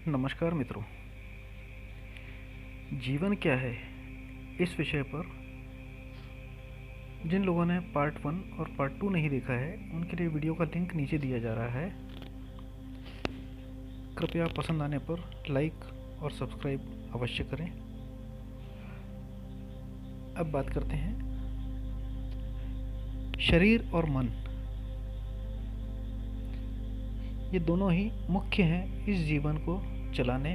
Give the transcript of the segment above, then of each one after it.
नमस्कार मित्रों। जीवन क्या है, इस विषय पर जिन लोगों ने पार्ट 1 और पार्ट 2 नहीं देखा है उनके लिए वीडियो का लिंक नीचे दिया जा रहा है। कृपया पसंद आने पर लाइक और सब्सक्राइब अवश्य करें। अब बात करते हैं शरीर और मन, ये दोनों ही मुख्य हैं इस जीवन को चलाने,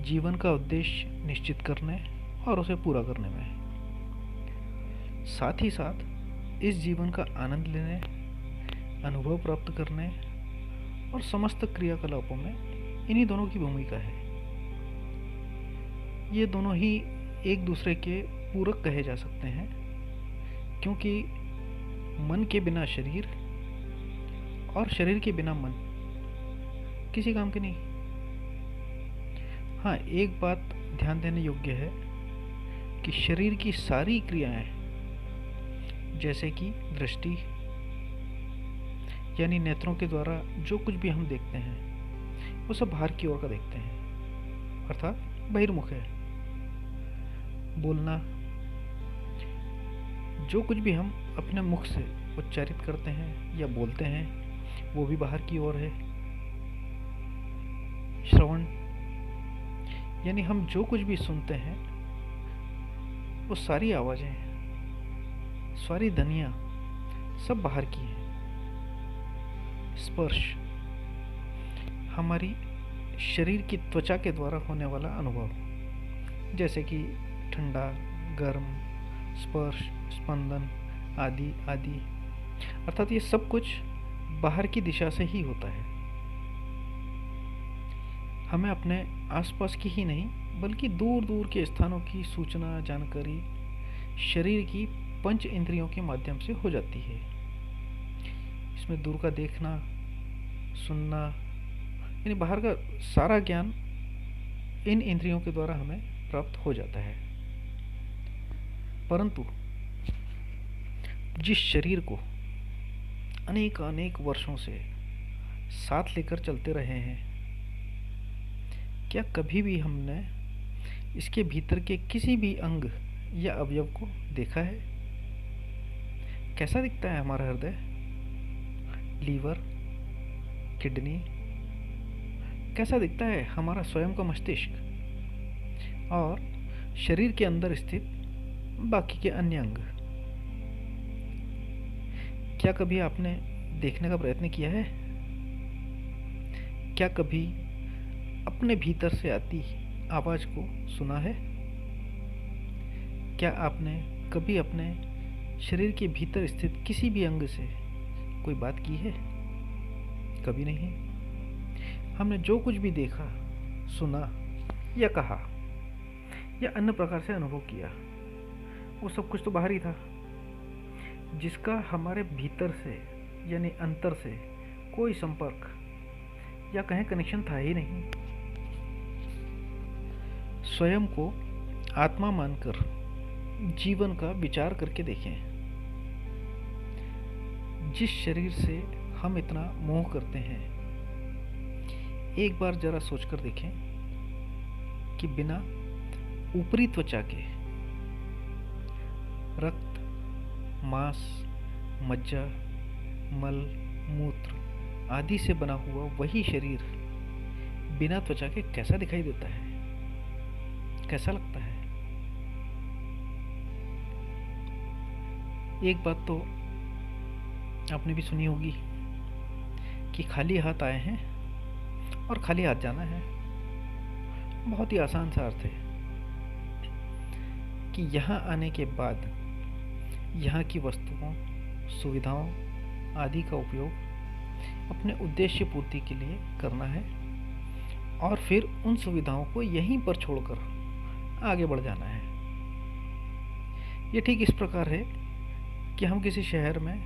जीवन का उद्देश्य निश्चित करने और उसे पूरा करने में। साथ ही साथ इस जीवन का आनंद लेने, अनुभव प्राप्त करने और समस्त क्रियाकलापों में इन्हीं दोनों की भूमिका है। ये दोनों ही एक दूसरे के पूरक कहे जा सकते हैं, क्योंकि मन के बिना शरीर और शरीर के बिना मन किसी काम के नहीं। हाँ, एक बात ध्यान देने योग्य है कि शरीर की सारी क्रियाएं, जैसे कि दृष्टि यानी नेत्रों के द्वारा जो कुछ भी हम देखते हैं वो सब बाहर की ओर का देखते हैं, अर्थात बहिर्मुख है। बोलना, जो कुछ भी हम अपने मुख से उच्चारित करते हैं या बोलते हैं वो भी बाहर की ओर है। श्रवण यानी हम जो कुछ भी सुनते हैं वो सारी आवाजें, सारी ध्वनियाँ सब बाहर की हैं। स्पर्श, हमारी शरीर की त्वचा के द्वारा होने वाला अनुभव, जैसे कि ठंडा, गर्म, स्पर्श, स्पंदन आदि आदि, अर्थात ये सब कुछ बाहर की दिशा से ही होता है। हमें अपने आसपास की ही नहीं बल्कि दूर दूर के स्थानों की सूचना, जानकारी शरीर की पंच इंद्रियों के माध्यम से हो जाती है। इसमें दूर का देखना, सुनना यानी बाहर का सारा ज्ञान इन इंद्रियों के द्वारा हमें प्राप्त हो जाता है। परंतु जिस शरीर को अनेक अनेक वर्षों से साथ लेकर चलते रहे हैं, क्या कभी भी हमने इसके भीतर के किसी भी अंग या अवयव को देखा है? कैसा दिखता है हमारा हृदय, लीवर, किडनी? कैसा दिखता है हमारा स्वयं का मस्तिष्क और शरीर के अंदर स्थित बाकी के अन्य अंग? क्या कभी आपने देखने का प्रयत्न किया है? क्या कभी अपने भीतर से आती आवाज को सुना है? क्या आपने कभी अपने शरीर के भीतर स्थित किसी भी अंग से कोई बात की है? कभी नहीं। हमने जो कुछ भी देखा, सुना या कहा या अन्य प्रकार से अनुभव किया, वो सब कुछ तो बाहर ही था, जिसका हमारे भीतर से यानी अंतर से कोई संपर्क या कहें कनेक्शन था ही नहीं। स्वयं को आत्मा मानकर जीवन का विचार करके देखें। जिस शरीर से हम इतना मोह करते हैं, एक बार जरा सोचकर देखें कि बिना ऊपरी त्वचा के रक्त, मांस, मज्जा, मल, मूत्र आदि से बना हुआ वही शरीर बिना त्वचा के कैसा दिखाई देता है, कैसा लगता है? एक बात तो आपने भी सुनी होगी कि खाली हाथ आए हैं और खाली हाथ जाना है। बहुत ही आसान सा अर्थ है कि यहाँ आने के बाद यहाँ की वस्तुओं, सुविधाओं आदि का उपयोग अपने उद्देश्य पूर्ति के लिए करना है और फिर उन सुविधाओं को यहीं पर छोड़कर आगे बढ़ जाना है। ये ठीक इस प्रकार है कि हम किसी शहर में,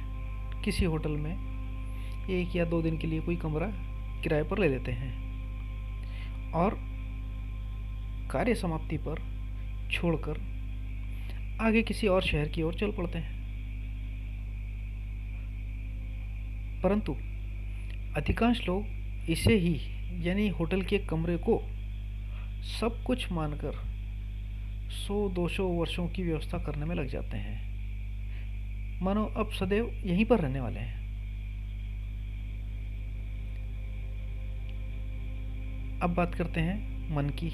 किसी होटल में 1 या 2 दिन के लिए कोई कमरा किराए पर ले लेते हैं और कार्य समाप्ति पर छोड़कर आगे किसी और शहर की ओर चल पड़ते हैं। परंतु अधिकांश लोग इसे ही यानी होटल के कमरे को सब कुछ मानकर 100-200 वर्षों की व्यवस्था करने में लग जाते हैं, मानो अब सदैव यहीं पर रहने वाले हैं। अब बात करते हैं मन की।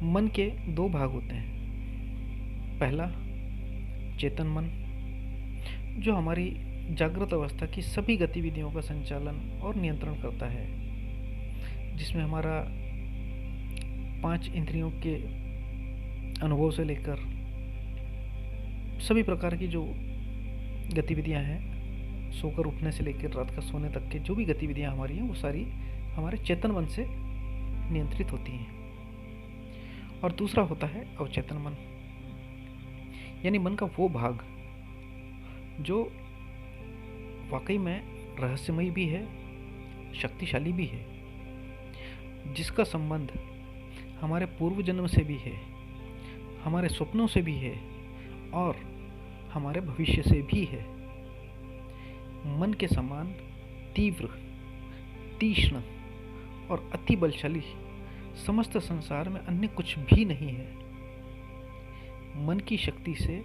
मन के दो भाग होते हैं। पहला चेतन मन, जो हमारी जागृत अवस्था की सभी गतिविधियों का संचालन और नियंत्रण करता है, जिसमें हमारा 5 इंद्रियों के अनुभव से लेकर सभी प्रकार की जो गतिविधियां हैं, सोकर उठने से लेकर रात का सोने तक के जो भी गतिविधियां हमारी हैं, वो सारी हमारे चेतन मन से नियंत्रित होती हैं। और दूसरा होता है अवचेतन मन, यानी मन का वो भाग जो वाकई में रहस्यमयी भी है, शक्तिशाली भी है, जिसका संबंध हमारे पूर्व जन्म से भी है, हमारे स्वप्नों से भी है और हमारे भविष्य से भी है। मन के समान तीव्र, तीक्ष्ण और अति बलशाली समस्त संसार में अन्य कुछ भी नहीं है। मन की शक्ति से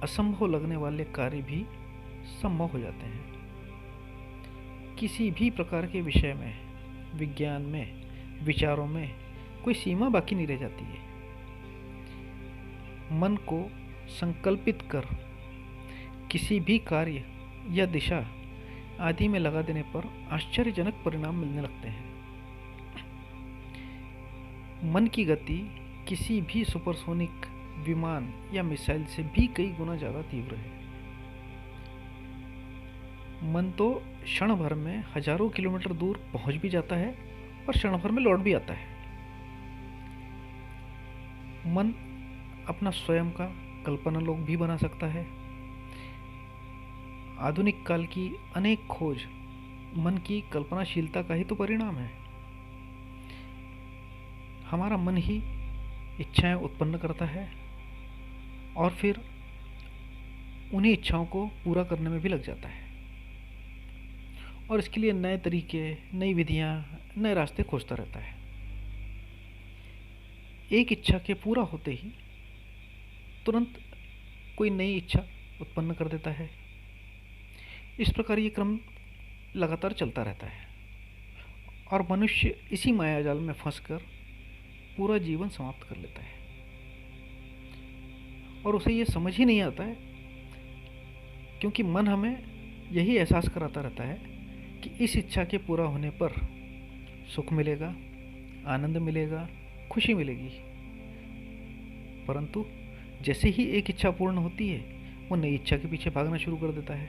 असंभव लगने वाले कार्य भी संभव हो जाते हैं। किसी भी प्रकार के विषय में, विज्ञान में, विचारों में कोई सीमा बाकी नहीं रह जाती है। मन को संकल्पित कर किसी भी कार्य या दिशा आदि में लगा देने पर आश्चर्यजनक परिणाम मिलने लगते हैं। मन की गति किसी भी सुपरसोनिक विमान या मिसाइल से भी कई गुना ज़्यादा तीव्र है। मन तो क्षण भर में हजारों किलोमीटर दूर पहुंच भी जाता है और क्षण भर में लौट भी आता है। मन अपना स्वयं का कल्पना लोक भी बना सकता है। आधुनिक काल की अनेक खोज मन की कल्पनाशीलता का ही तो परिणाम है। हमारा मन ही इच्छाएं उत्पन्न करता है और फिर उन्हीं इच्छाओं को पूरा करने में भी लग जाता है, और इसके लिए नए तरीके, नई विधियां, नए रास्ते खोजता रहता है। एक इच्छा के पूरा होते ही तुरंत कोई नई इच्छा उत्पन्न कर देता है। इस प्रकार ये क्रम लगातार चलता रहता है और मनुष्य इसी मायाजाल में फंसकर पूरा जीवन समाप्त कर लेता है, और उसे ये समझ ही नहीं आता है, क्योंकि मन हमें यही एहसास कराता रहता है कि इस इच्छा के पूरा होने पर सुख मिलेगा, आनंद मिलेगा, खुशी मिलेगी। परंतु जैसे ही एक इच्छा पूर्ण होती है, वो नई इच्छा के पीछे भागना शुरू कर देता है।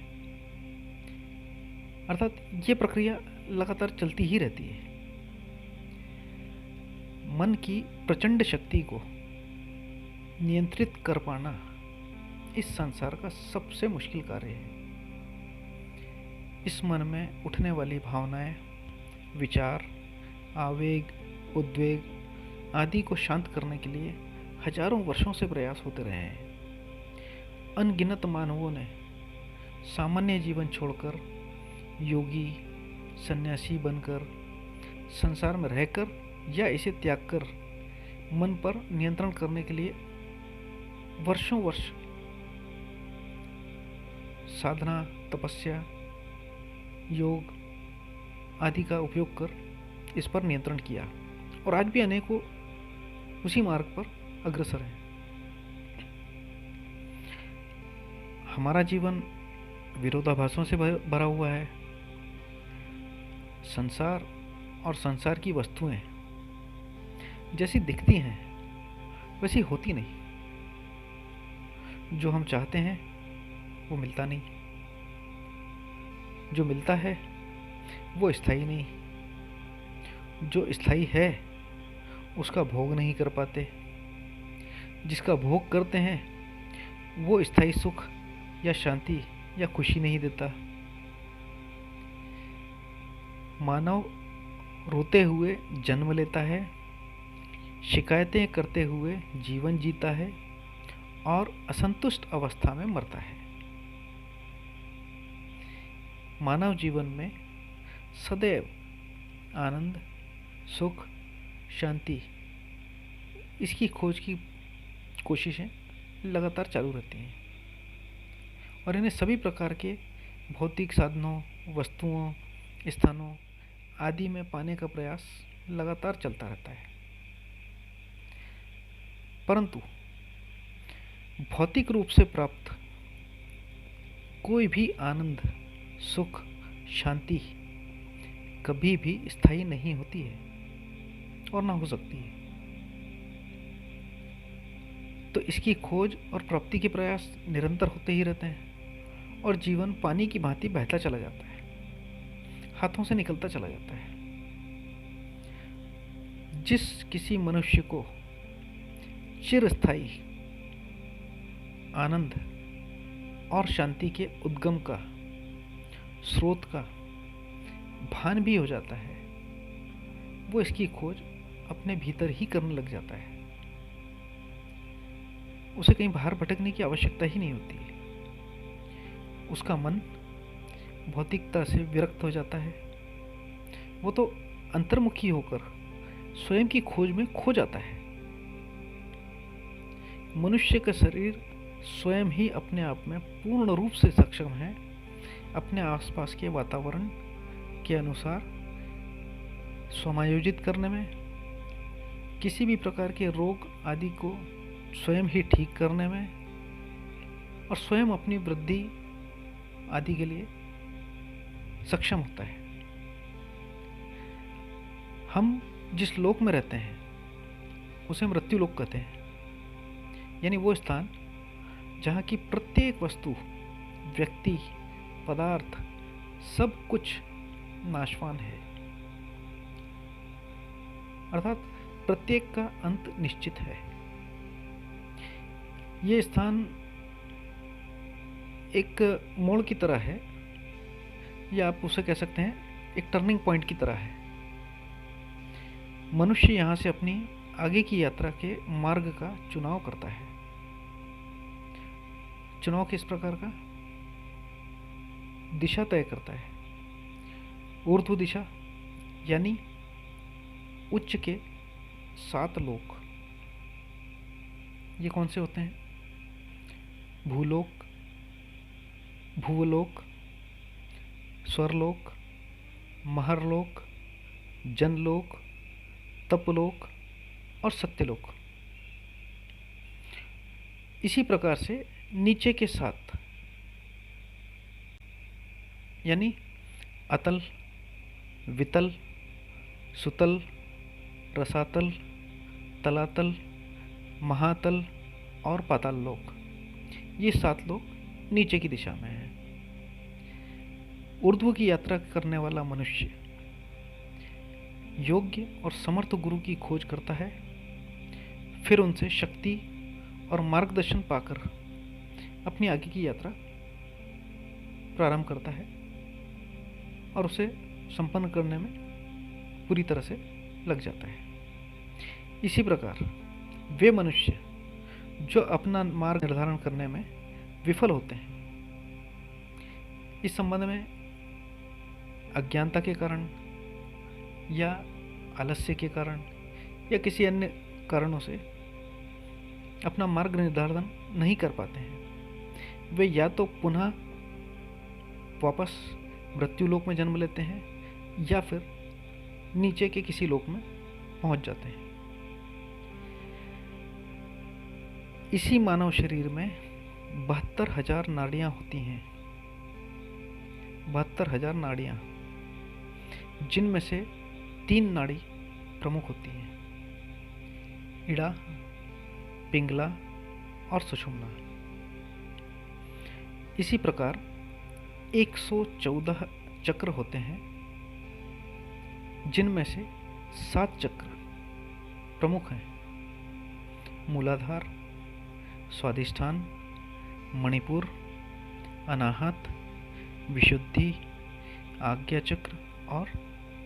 अर्थात ये प्रक्रिया लगातार चलती ही रहती है। मन की प्रचंड शक्ति को नियंत्रित कर पाना इस संसार का सबसे मुश्किल कार्य है। इस मन में उठने वाली भावनाएं, विचार, आवेग, उद्वेग आदि को शांत करने के लिए हजारों वर्षों से प्रयास होते रहे हैं। अनगिनत मानवों ने सामान्य जीवन छोड़कर योगी, सन्यासी बनकर, संसार में रहकर या इसे त्याग कर मन पर नियंत्रण करने के लिए वर्षों वर्ष साधना, तपस्या, योग आदि का उपयोग कर इस पर नियंत्रण किया, और आज भी अनेकों उसी मार्ग पर अग्रसर हैं। हमारा जीवन विरोधाभासों से भरा हुआ है। संसार और संसार की वस्तुएं जैसी दिखती हैं वैसी होती नहीं। जो हम चाहते हैं वो मिलता नहीं, जो मिलता है वो स्थायी नहीं, जो स्थायी है उसका भोग नहीं कर पाते, जिसका भोग करते हैं वो स्थायी सुख या शांति या खुशी नहीं देता। मानव रोते हुए जन्म लेता है, शिकायतें करते हुए जीवन जीता है और असंतुष्ट अवस्था में मरता है। मानव जीवन में सदैव आनंद, सुख, शांति, इसकी खोज की कोशिशें लगातार चालू रहती हैं और इन्हें सभी प्रकार के भौतिक साधनों, वस्तुओं, स्थानों आदि में पाने का प्रयास लगातार चलता रहता है। परंतु भौतिक रूप से प्राप्त कोई भी आनंद, सुख, शांति कभी भी स्थायी नहीं होती है और ना हो सकती है। तो इसकी खोज और प्राप्ति के प्रयास निरंतर होते ही रहते हैं और जीवन पानी की भांति बहता चला जाता है, हाथों से निकलता चला जाता है। जिस किसी मनुष्य को चिरस्थायी आनंद और शांति के उद्गम का, स्रोत का भान भी हो जाता है, वो इसकी खोज अपने भीतर ही करने लग जाता है। उसे कहीं बाहर भटकने की आवश्यकता ही नहीं होती है। उसका मन भौतिकता से विरक्त हो जाता है। वो तो अंतर्मुखी होकर स्वयं की खोज में खो जाता है। मनुष्य का शरीर स्वयं ही अपने आप में पूर्ण रूप से सक्षम है अपने आसपास के वातावरण के अनुसार समायोजित करने में, किसी भी प्रकार के रोग आदि को स्वयं ही ठीक करने में और स्वयं अपनी वृद्धि आदि के लिए सक्षम होता है। हम जिस लोक में रहते हैं उसे मृत्यु लोक कहते हैं, यानी वो स्थान जहाँ की प्रत्येक वस्तु, व्यक्ति, पदार्थ सब कुछ नाशवान है, अर्थात प्रत्येक का अंत निश्चित है। ये स्थान एक मोड़ की तरह है, या आप उसे कह सकते हैं एक टर्निंग पॉइंट की तरह है। मनुष्य यहाँ से अपनी आगे की यात्रा के मार्ग का चुनाव करता है। चुनाव किस प्रकार का? दिशा तय करता है। ऊर्ध्व दिशा यानी उच्च के 7 लोक। ये कौन से होते हैं? भूलोक, भूवलोक, स्वर्लोक, महरलोक, जनलोक, तपलोक और सत्यलोक। इसी प्रकार से नीचे के 7 यानी अतल, वितल, सुतल, रसातल, तलातल, महातल और पाताल लोक, ये 7 लोक नीचे की दिशा में हैं। ऊर्ध्व की यात्रा करने वाला मनुष्य योग्य और समर्थ गुरु की खोज करता है, फिर उनसे शक्ति और मार्गदर्शन पाकर अपनी आगे की यात्रा प्रारंभ करता है और उसे संपन्न करने में पूरी तरह से लग जाता है। इसी प्रकार वे मनुष्य जो अपना मार्ग निर्धारण करने में विफल होते हैं, इस संबंध में अज्ञानता के कारण या आलस्य के कारण या किसी अन्य कारणों से अपना मार्ग निर्धारण नहीं कर पाते हैं, वे या तो पुनः वापस मृत्यु लोक में जन्म लेते हैं या फिर नीचे के किसी लोक में पहुंच जाते हैं। इसी मानव शरीर में 72,000 नाड़ियां होती हैं। 72,000 नाड़ियां, जिनमें से 3 नाड़ी प्रमुख होती हैं, इड़ा, पिंगला और सुषुम्ना। इसी प्रकार 114 चक्र होते हैं, जिनमें से 7 चक्र प्रमुख हैं, मूलाधार, स्वादिष्ठान, मणिपुर, अनाहत, विशुद्धि, आज्ञा चक्र और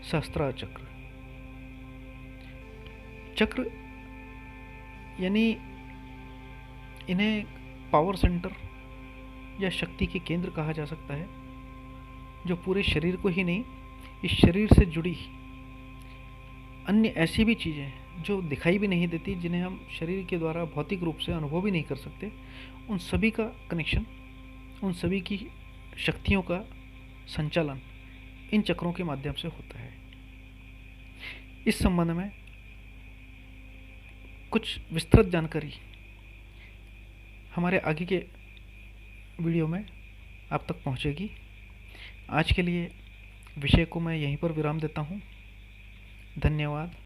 सहस्त्रार चक्र। चक्र यानी इन्हें पावर सेंटर या शक्ति के केंद्र कहा जा सकता है, जो पूरे शरीर को ही नहीं, इस शरीर से जुड़ी अन्य ऐसी भी चीज़ें जो दिखाई भी नहीं देती, जिन्हें हम शरीर के द्वारा भौतिक रूप से अनुभव भी नहीं कर सकते, उन सभी का कनेक्शन, उन सभी की शक्तियों का संचालन इन चक्रों के माध्यम से होता है। इस संबंध में कुछ विस्तृत जानकारी हमारे आगे के वीडियो में आप तक पहुंचेगी। आज के लिए विषय को मैं यहीं पर विराम देता हूं। धन्यवाद।